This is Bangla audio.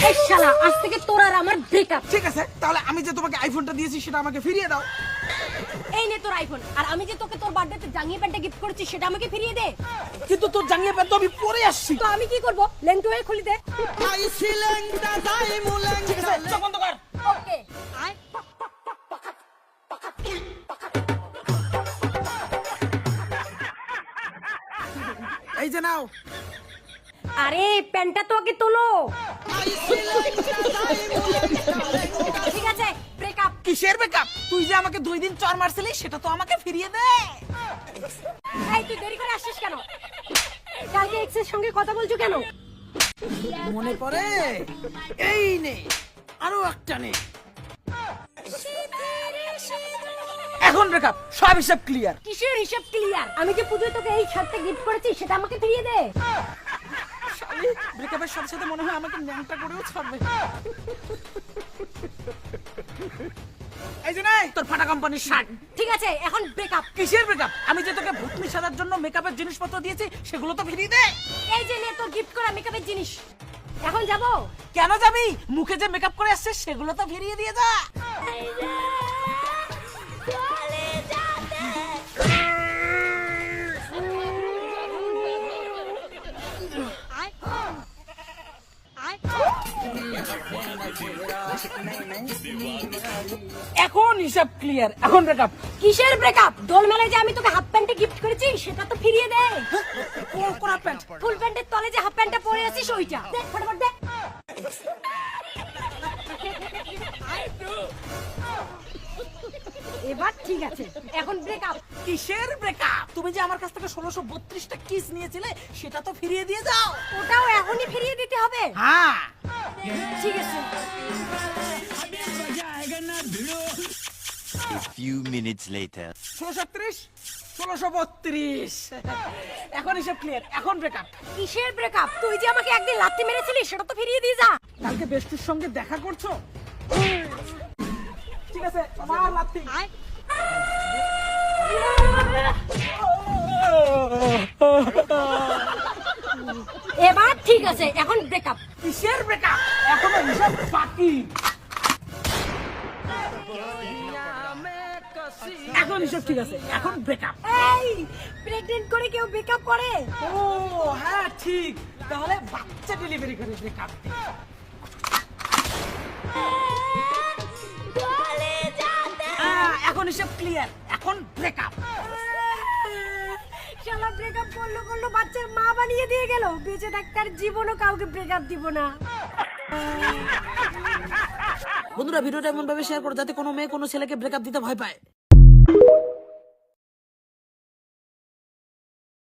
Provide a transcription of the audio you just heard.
এই শালা আজ থেকে তোর আর আমার ব্রেকআপ। ঠিক আছে, তাহলে আমি যে তোমাকে আইফোনটা দিয়েছি সেটা আমাকে ফিরিয়ে দাও। এই নে তোর আইফোন, আর আমি যে তোকে তোর বার্থডেতে জাঙ্গিয়া প্যান্টটা গিফট করেছি সেটা আমাকে ফিরিয়ে দে। কিন্তু তোর জাঙ্গিয়া প্যান্ট তো আমি পরে আসছি। তো আমি কি করব? লেংটু হয়ে খুলি দে। ঠিক আছে, চোখ বন্ধ কর। ওকে। এই যে নাও। আরে প্যান্টটা তো আগে তোলো। ঠিক আছে, ব্রেকআপ। কিসের ব্রেকআপ? তুই যে আমাকে 2 দিন চর মারছিলি সেটা তো আমাকে ফিরিয়ে দে। এই তুই দেরি করে আসছিস কেন? কালকে এক্স এর সঙ্গে কথা বলছো কেন? মনে পড়ে? এই নে, আরো একটা নে। এখন ব্রেকআপ, সব হিসাব ক্লিয়ার। কিসের হিসাব ক্লিয়ার? আমি যে পুজোয় তোকে এই শার্টটা গিফট করেছি সেটা আমাকে ফিরিয়ে দে। শালি, ব্রেকআপের সাথে সাথে মনে হয় আমাকে ন্যাংটা করেও ছাড়বে। এই যে নে, তোর ফাটা কোম্পানির শার্ট। ঠিক আছে, এখন ব্রেকআপ। কিসের ব্রেকআপ? আমি যে তোকে ভূতনি সাজার জন্য মেকআপের জিনিসপত্র দিয়েছি সেগুলো তো ফিরিয়ে দে। এই যে নে তোর গিফট করা মেকআপের জিনিস। এখন যাবো? কেন যাবি? মুখে যে মেকআপ করে আসছিস সেগুলো তো ফিরিয়ে দিয়ে যা। এখন হিসাব ক্লিয়ার, এখন ব্রেকআপ। কিসের ব্রেকআপ? দোল মেলায় যে আমি তোকে হাফ প্যান্টে গিফট করেছি সেটা তো ফিরিয়ে দে। কোন প্যান্ট? ফুল প্যান্টের তলে যে হাফ প্যান্টটা পরে আছিস ওইটা দে, ফটাফট দে। এবার ঠিক আছে, এখন ব্রেকআপ। কিসের ব্রেকআপ? তুমি যে আমার কাছ থেকে 1632টা কিস নিয়েছিলে সেটা তো ফিরিয়ে দিয়ে যাও। ওটাও এখনই ফিরিয়ে দিতে হবে? হ্যাঁ। ঠিক আছে। A few minutes later. 1636, 1632। এখন হিসাব ক্লিয়ার, এখন ব্রেকআপ। কিসের ব্রেকআপ? তুই যে আমাকে একদিন লাথি মেরেছিলি সেটা তো ফিরিয়ে দিয়ে যা। কালকে বেস্টুর সঙ্গে দেখা করছো? ঠিক আছে, আমার লাত্তি। এবার ঠিক আছে, এখন ব্রেকআপ। কিসের ব্রেকআপ? এখনো হিসাব বাকি। এখন হিসাব ঠিক আছে, এখন ব্রেকআপ। এই প্রেগন্যান্ট করে কেউ ব্রেকআপ করে? ও হ্যাঁ ঠিক, তাহলে বাচ্চা ডেলিভারি করে ব্রেকআপ। এখন হিসাব ক্লিয়ার, এখন ব্রেকআপ। শালা ব্রেকআপ করলো করলো বাচ্চার মা বানিয়ে দিয়ে গেল। বেঁচে থাকার জীবনও কাউকে ব্রেকআপ দিব না। বন্ধুরা, ভিডিওটা এমন ভাবে শেয়ার করো যাতে কোনো মেয়ে কোনো ছেলেকে ব্রেকআপ দিতে ভয় পায়।